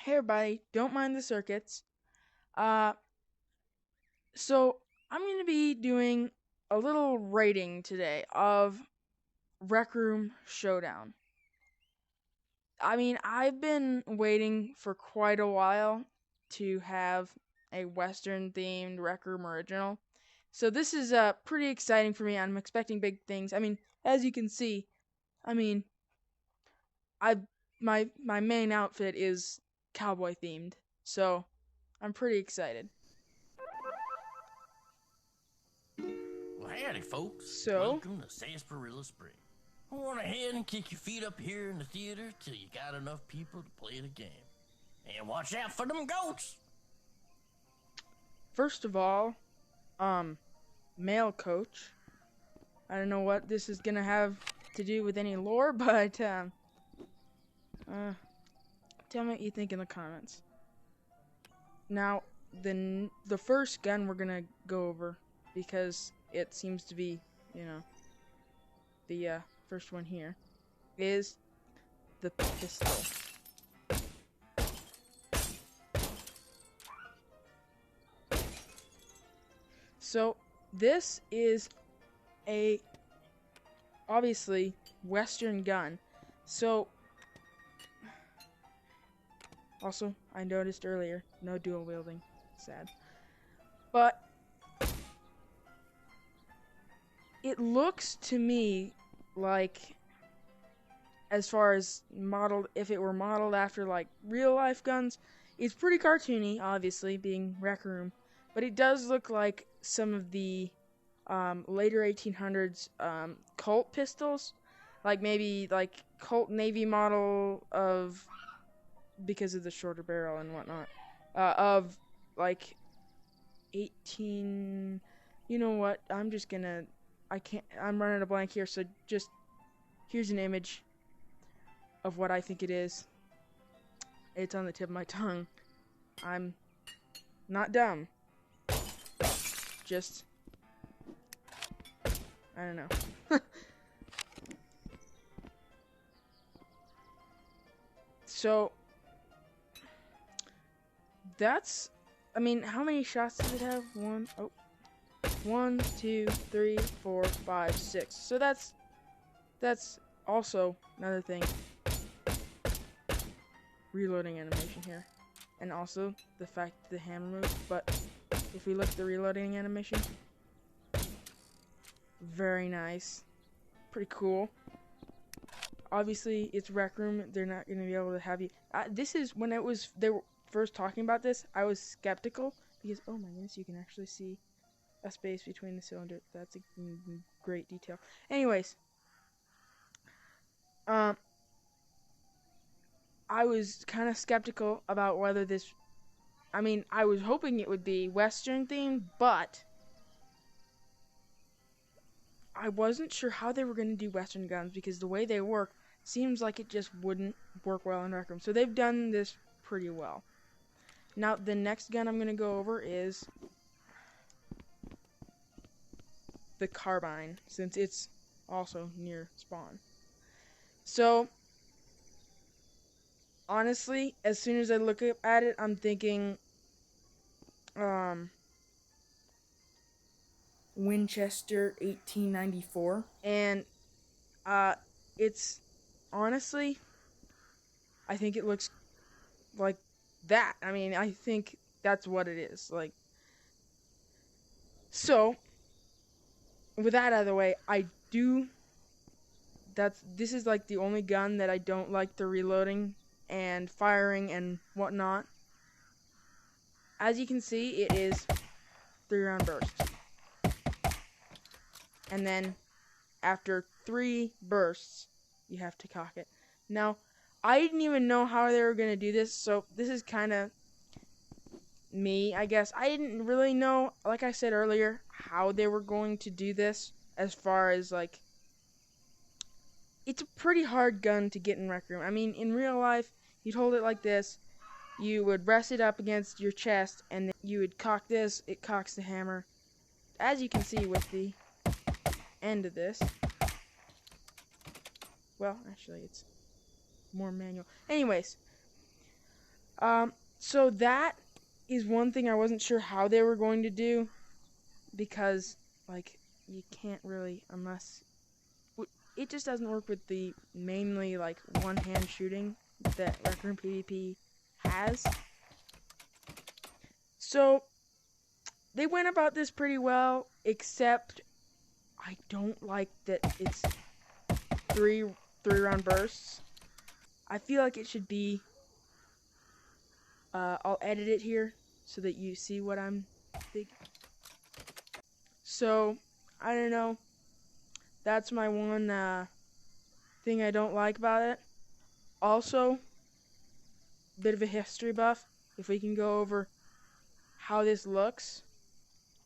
Hey everybody, don't mind the circuits. Uh, so I'm going to be doing a little rating today of Rec Room Showdown. I mean, I've been waiting for quite a while to have a Western themed Rec Room original. So this is pretty exciting for me. I'm expecting big things. I mean, as you can see, I mean, I my main outfit is cowboy themed. So I'm pretty excited. Well, howdy, folks. So, welcome to Sarsaparilla Spring. Go on ahead and kick your feet up here in the theater till you got enough people to play the game. And watch out for them goats. first of all, male coach. I don't know what this is gonna have to do with any lore, but tell me what you think in the comments. Now, the first gun we're gonna go over, because it seems to be, the first one here, is the pistol. So this is a obviously Western gun. So also I noticed earlier no dual wielding. Sad. But it looks to me like, as far as modeled, if it were modeled after like real life guns, it's pretty cartoony, obviously being Rec Room, but it does look like some of the later 1800s Colt pistols, like maybe like Colt Navy model of, because of the shorter barrel and whatnot, of like 18. You know what? I'm running a blank here, so just here's an image of what I think it is. It's on the tip of my tongue. I'm not dumb. Just, I don't know. So, that's, I mean, how many shots does it have? 1, 2, 3, 4, 5, 6. So that's also another thing. Reloading animation here. And also the fact that the hammer moves, but if we look at the reloading animation, very nice. Pretty cool. Obviously, it's Rec Room. They're not going to be able to have you. This is when they were first talking about this, I was skeptical because, oh my goodness, you can actually see a space between the cylinder. That's a great detail. Anyways, I was kind of skeptical about whether this, I mean, I was hoping it would be Western themed, but I wasn't sure how they were going to do Western guns because the way they work seems like it just wouldn't work well in Rec Room. So they've done this pretty well. Now, the next gun I'm going to go over is the carbine, since it's also near spawn. So, honestly, as soon as I look at it, I'm thinking Winchester 1894, and it's honestly, I think it looks like that. I mean, I think that's what it is. Like, so with that out of the way, this is like the only gun that I don't like the reloading and firing and whatnot. As you can see, it is 3-round bursts. And then after 3 bursts, you have to cock it. Now, I didn't even know how they were going to do this, so this is kind of me, I guess. I didn't really know, like I said earlier, how they were going to do this, as far as, like, it's a pretty hard gun to get in Rec Room. I mean, in real life, you'd hold it like this, you would rest it up against your chest, and then you would cock this, it cocks the hammer. As you can see with the end of this, well, actually, it's more manual. Anyways, So that is one thing I wasn't sure how they were going to do, because like you can't really, unless it just doesn't work with the mainly like one hand shooting that Rec Room PvP has. So they went about this pretty well, except I don't like that it's three round bursts. I feel like it should be. I'll edit it here so that you see what I'm thinking. So I don't know. That's my one thing I don't like about it. Also, bit of a history buff. If we can go over how this looks,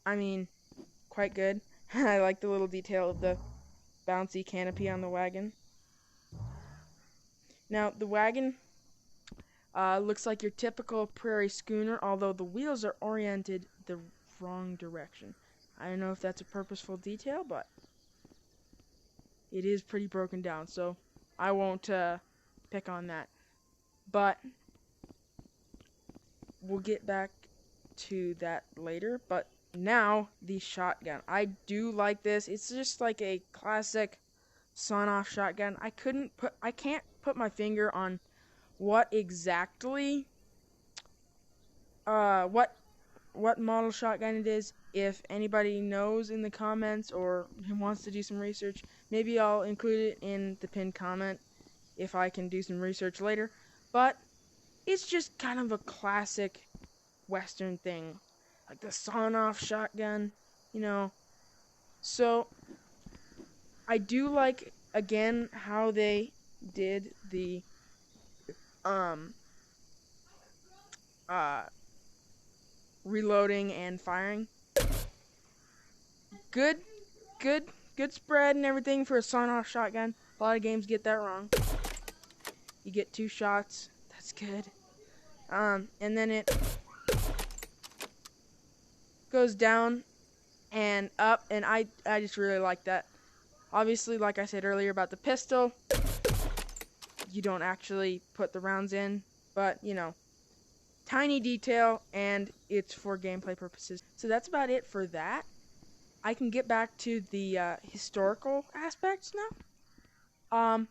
I mean, quite good. I like the little detail of the bouncy canopy on the wagon. Now, the wagon looks like your typical prairie schooner, although the wheels are oriented the wrong direction. I don't know if that's a purposeful detail, but it is pretty broken down, so I won't pick on that. But we'll get back to that later. But now, the shotgun. I do like this. It's just like a classic sawn-off shotgun. I can't put my finger on what exactly what model shotgun it is. If anybody knows in the comments or wants to do some research, maybe I'll include it in the pinned comment if I can do some research later. But it's just kind of a classic Western thing, like the sawn-off shotgun, you know. So I do like, again, how they did the reloading and firing. Good, good, good spread and everything for a sawn-off shotgun. A lot of games get that wrong. You get 2 shots. That's good. And then it goes down and up, and I just really like that. Obviously, like I said earlier about the pistol, you don't actually put the rounds in, but, you know, tiny detail, and it's for gameplay purposes. So that's about it for that. I can get back to the historical aspects now.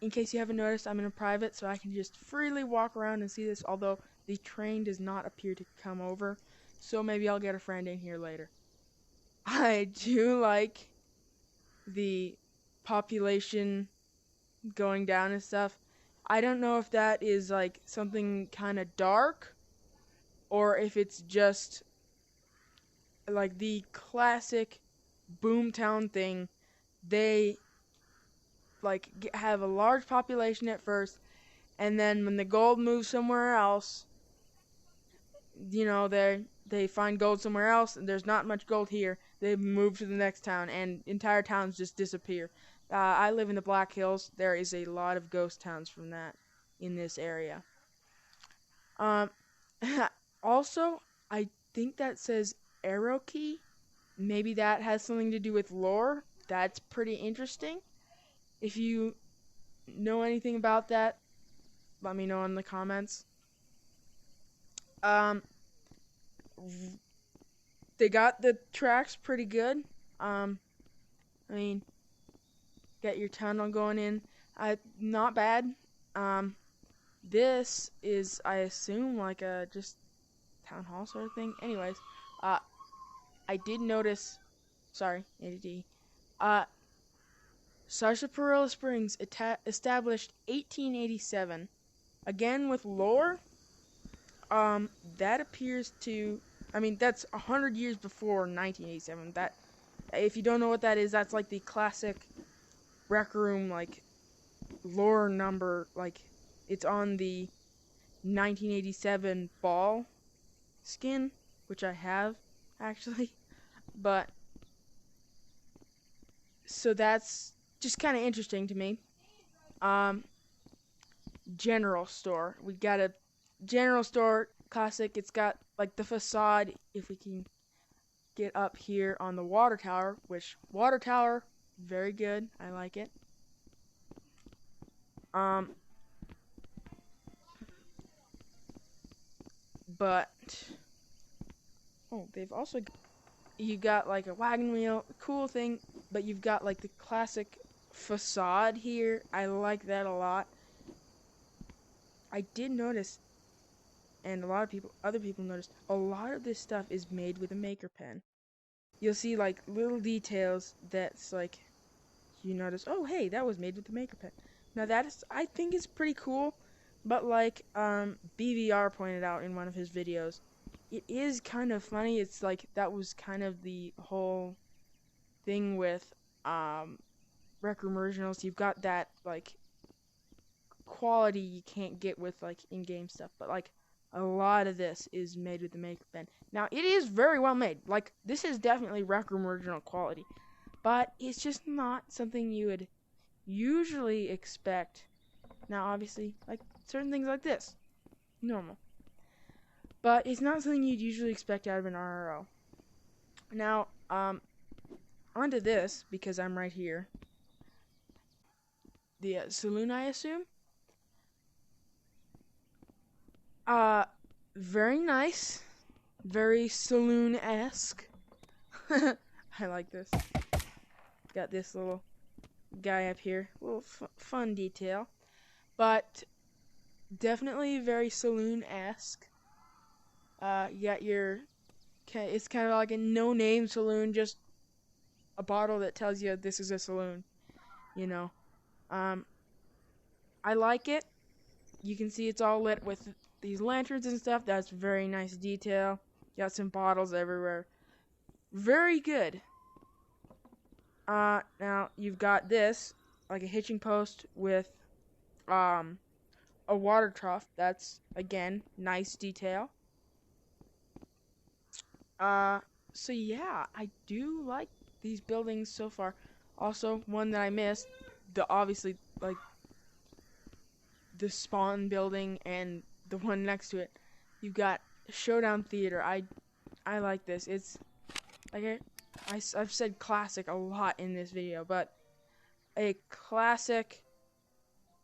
In case you haven't noticed, I'm in a private, so I can just freely walk around and see this, although the train does not appear to come over, so maybe I'll get a friend in here later. I do like the population going down and stuff. I don't know if that is like something kind of dark, or if it's just like the classic boomtown thing. They like have a large population at first, and then when the gold moves somewhere else, you know, they find gold somewhere else, and there's not much gold here. They move to the next town, and entire towns just disappear. I live in the Black Hills. There is a lot of ghost towns from that in this area. Also, I think that says arrow key. Maybe that has something to do with lore. That's pretty interesting. If you know anything about that, let me know in the comments. They got the tracks pretty good. I mean, get your tunnel going in. Not bad. This is, I assume, like a just town hall sort of thing. Anyways, I did notice. Sorry, ADD. Sarsaparilla Springs established 1887. Again with lore. That appears to. I mean, that's 100 years before 1987. That, if you don't know what that is, that's like the classic Rec Room like lore number. Like, it's on the 1987 ball skin, which I have actually. But so that's just kind of interesting to me. General store. We got a general store classic. It's got like the facade. If we can get up here on the water tower, which water tower, very good. I like it. But they've also you got like a wagon wheel, cool thing, but you've got like the classic facade here. I like that a lot. I did notice, and a lot of other people noticed, a lot of this stuff is made with a maker pen. You'll see like little details that's like, you notice, oh hey, that was made with the maker pen. Now that is, I think it's pretty cool, but like BVR pointed out in one of his videos, it is kind of funny. It's like that was kind of the whole thing with Rec Room Originals. You've got that like quality you can't get with like in-game stuff, but like a lot of this is made with the maker pen. Now it is very well made. Like this is definitely Rec Room Original quality, but it's just not something you would usually expect. Now obviously, like certain things like this, normal, but it's not something you'd usually expect out of an RRO. Now onto this, because I'm right here, the saloon, I assume. Very nice, very saloon-esque. I like this. Got this little guy up here, little fun detail, but definitely very saloon-esque. You got your, it's kind of like a no-name saloon, just a bottle that tells you this is a saloon, you know. I like it. You can see it's all lit with these lanterns and stuff. That's very nice detail. Got some bottles everywhere. Very good. Now you've got this, like a hitching post with a water trough. That's again nice detail. So yeah, I do like these buildings so far. Also, one that I missed, obviously like the Spawn building and the one next to it. You've got Showdown Theater. I like this. It's like I've said classic a lot in this video, but a classic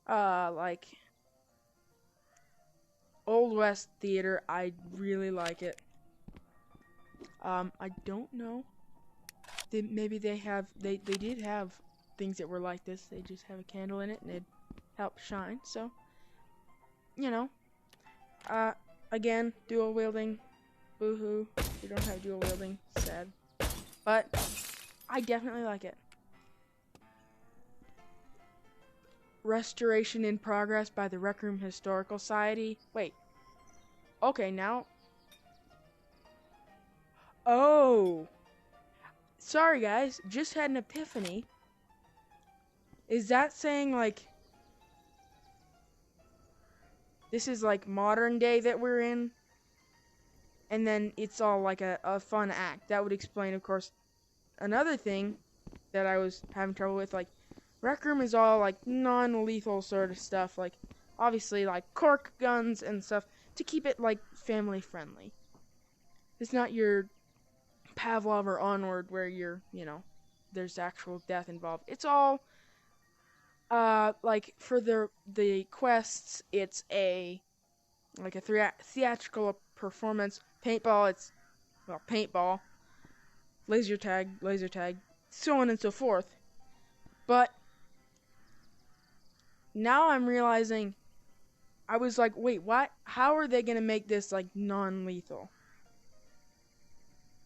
like Old West theater. I really like it. I don't know. Maybe they did have things that were like this. They just have a candle in it and it helps shine. So, you know, again, dual wielding, boo-hoo. We don't have dual wielding, sad. But I definitely like it. Restoration in progress by the Rec Room Historical Society. Wait. Okay, now. Oh. Sorry, guys. Just had an epiphany. Is that saying, like, this is, like, modern day that we're in? And then it's all, like, a fun act. That would explain, of course, another thing that I was having trouble with. Like, Rec Room is all, like, non-lethal sort of stuff. Like, obviously, like, cork guns and stuff to keep it, like, family-friendly. It's not your Pavlov or Onward where you're, you know, there's actual death involved. It's all like for the quests, it's like a theatrical performance. Paintball, it's paintball, laser tag, so on and so forth. But now I'm realizing, I was like, wait, what? How are they gonna make this like non-lethal?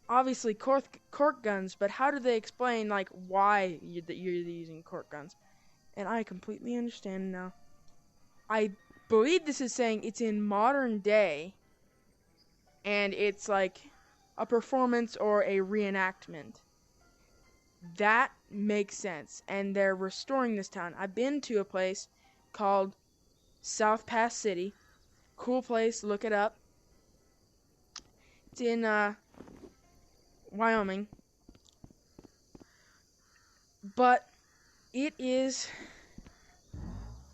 Obviously cork guns, but how do they explain like why you're using cork guns? And I completely understand now. I believe this is saying it's in modern day, and it's like a performance or a reenactment. That makes sense, and they're restoring this town. I've been to a place called South Pass City. Cool place, look it up. It's in Wyoming, but it is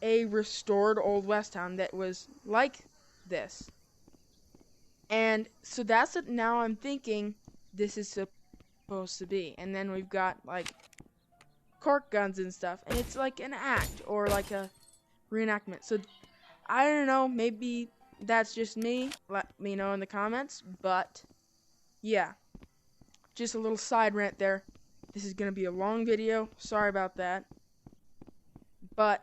a restored Old West town that was like this. And so that's what now I'm thinking this is supposed to be. And then we've got like cork guns and stuff, and it's like an act or like a reenactment. So I don't know, maybe that's just me. Let me know in the comments. But yeah, just a little side rant there. This is gonna be a long video. Sorry about that. But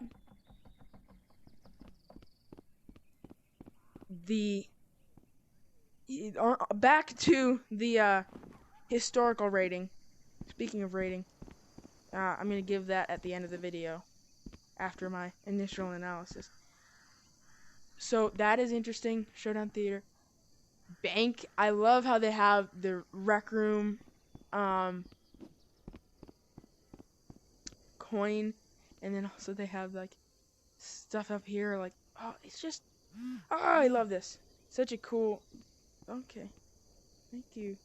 back to the historical rating. Speaking of rating, I'm gonna give that at the end of the video after my initial analysis. So that is interesting. Showdown Theater. Bank. I love how they have the rec room coin, and then also they have like stuff up here. Like, oh, it's just, oh, I love this. Such a cool. Okay, thank you.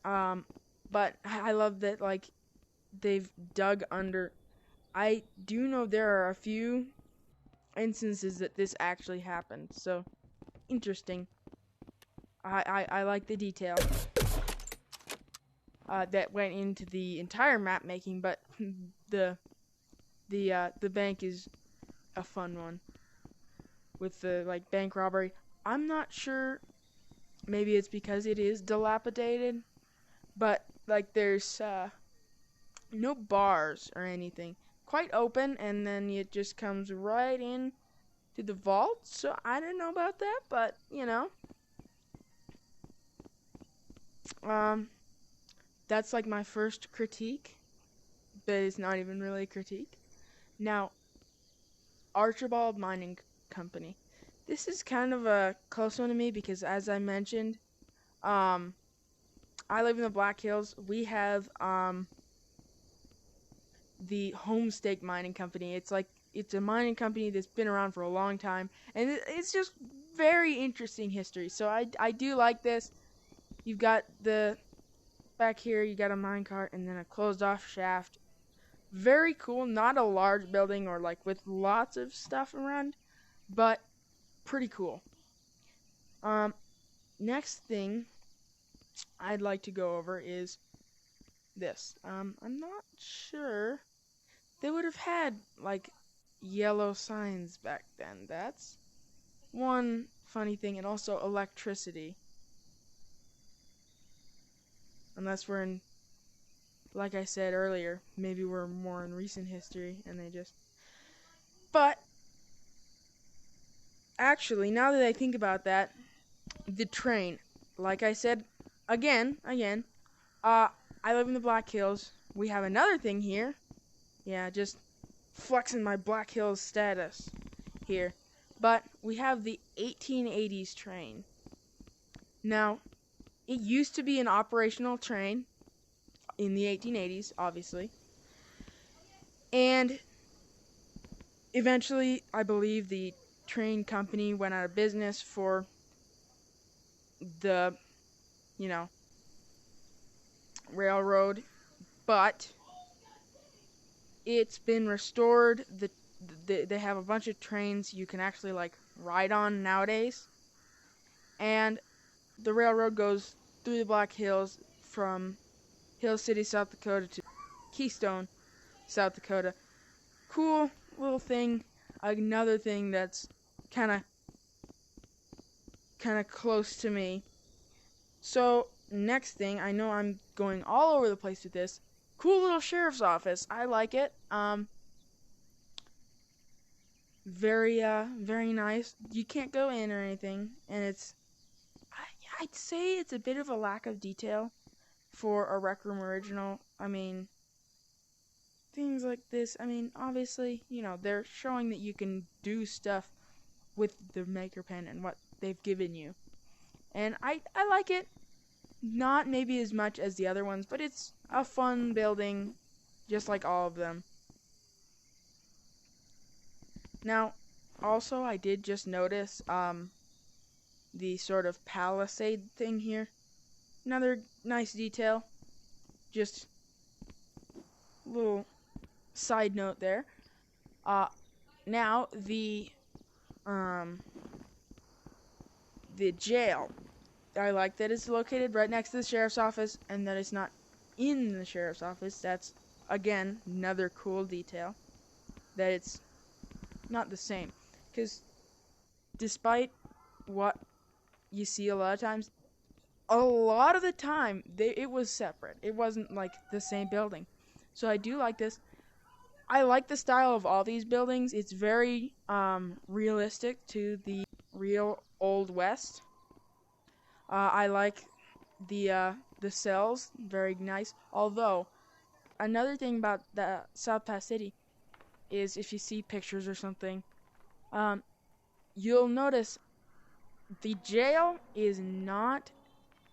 But I love that like they've dug under. I do know there are a few instances that this actually happened. So interesting. I like the detail that went into the entire map making, but the bank is a fun one with the like bank robbery. I'm not sure. Maybe it's because it is dilapidated, but like there's no bars or anything. Quite open, and then it just comes right in to the vault. So I don't know about that, but you know, that's like my first critique, but it's not even really a critique. Now, Archibald Mining Company. This is kind of a close one to me because, as I mentioned, I live in the Black Hills. We have the Homestake Mining Company. It's a mining company that's been around for a long time, and it's just very interesting history. So I do like this. You've got the back here. You got a minecart and then a closed off shaft. Very cool. Not a large building or like with lots of stuff around, but pretty cool. Next thing I'd like to go over is this. I'm not sure they would have had like yellow signs back then. That's one funny thing, and also electricity. Unless we're in, like I said earlier, maybe we're more in recent history and they just. But actually, now that I think about that, the train, like I said, again, I live in the Black Hills. We have another thing here. Yeah, just flexing my Black Hills status here. But we have the 1880s train. Now, it used to be an operational train in the 1880s, obviously. And eventually, I believe the train company went out of business for the, railroad. But it's been restored. They have a bunch of trains you can actually like ride on nowadays. And the railroad goes through the Black Hills from Hill City, South Dakota to Keystone, South Dakota. Cool little thing. Another thing that's kind of close to me. So next thing, I know I'm going all over the place with this. Cool little sheriff's office. I like it. Very nice. You can't go in or anything, and I'd say it's a bit of a lack of detail for a Rec Room original. I mean, things like this. I mean, obviously, they're showing that you can do stuff with the Maker Pen and what they've given you, and I like it. Not maybe as much as the other ones, but it's a fun building, just like all of them. Now, also, I did just notice the sort of palisade thing here. Another nice detail. Just a little side note there. Now the jail. I like that it's located right next to the sheriff's office and that it's not in the sheriff's office. That's, again, another cool detail. That it's not the same. Because despite what you see a lot of times, a lot of the time it was separate. It wasn't like the same building. So I do like this. I like the style of all these buildings. It's very realistic to the real Old West. I like the cells, very nice. Although another thing about the South Pass City is if you see pictures or something, you'll notice the jail is not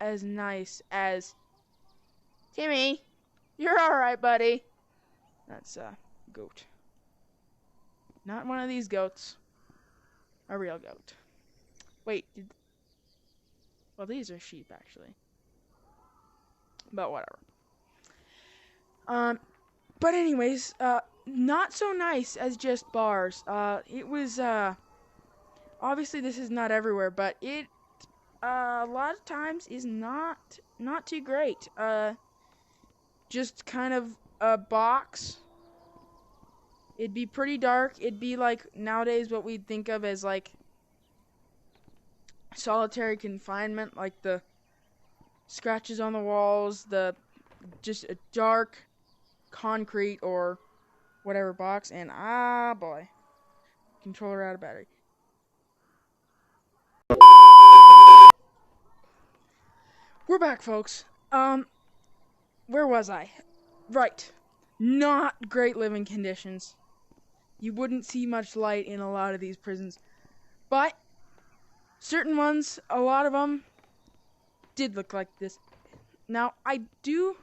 as nice as Timmy. You're all right, buddy. That's a goat. Not one of these goats. A real goat. Wait, well, these are sheep, actually. But whatever. But anyways, not so nice as just bars. It was, obviously this is not everywhere, but it, a lot of times is not too great. Just kind of a box. It'd be pretty dark. It'd be like nowadays what we'd think of as like solitary confinement, like the scratches on the walls, the just a dark concrete or whatever box, and boy, controller out of battery. We're back, folks. Where was I? Right. Not great living conditions. You wouldn't see much light in a lot of these prisons. But certain ones, a lot of them, did look like this. Now, I do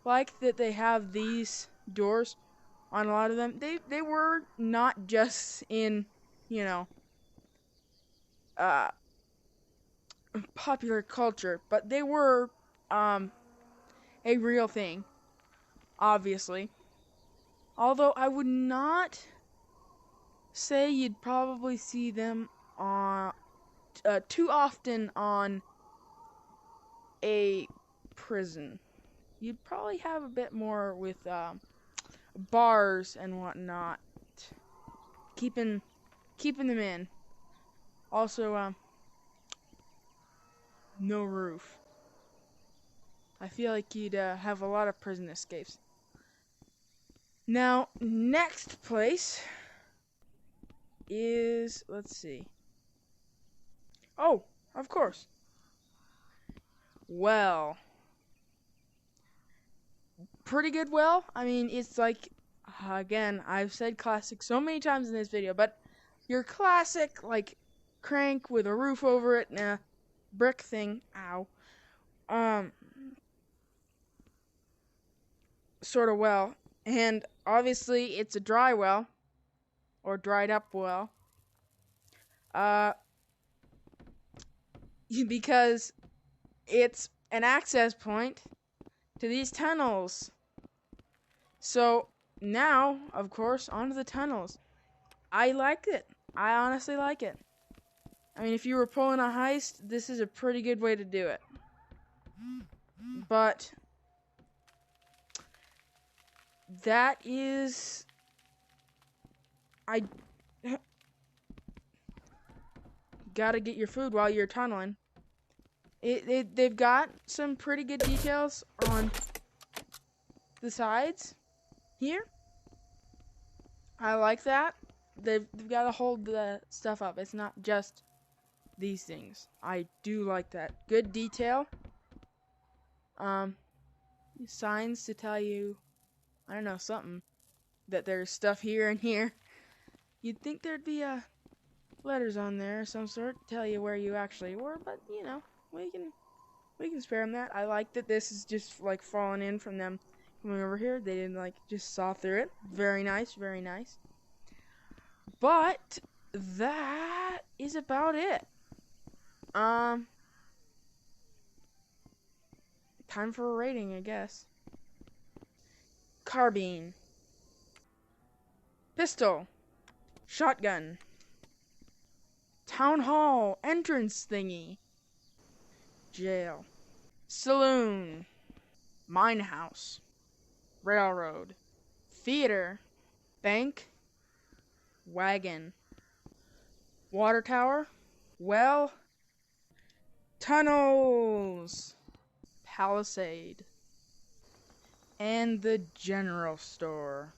like that they have these doors on a lot of them. They were not just in, you know, popular culture, but they were, a real thing, obviously. Although I would not say you'd probably see them too often on a prison. You'd probably have a bit more with bars and whatnot, keeping them in. Also, no roof. I feel like you'd have a lot of prison escapes. Now, next place is, let's see. Oh, of course. Well. Pretty good well. I mean, it's like, again, I've said classic so many times in this video, but your classic, like, crank with a roof over it and a brick thing. Ow. Sort of well. And obviously, it's a dry well. Or dried up well. Because it's an access point to these tunnels. So, now, of course, onto the tunnels. I like it. I honestly like it. I mean, if you were pulling a heist, this is a pretty good way to do it. But that is, I gotta get your food while you're tunneling. They've got some pretty good details on the sides here. I like that. They've got to hold the stuff up. It's not just these things. I do like that. Good detail. Signs to tell you, I don't know, something. That there's stuff here and here. You'd think there'd be letters on there of some sort to tell you where you actually were, but you know, we can spare them that. I like that this is just like falling in from them coming over here. They didn't like just saw through it. Very nice, very nice. But that is about it. Time for a rating, I guess. Carbine. Pistol. Shotgun. Town hall entrance thingy. Jail. Saloon. Mine house. Railroad. Theater. Bank. wagon. Water tower, well, tunnels, palisade, and the general store.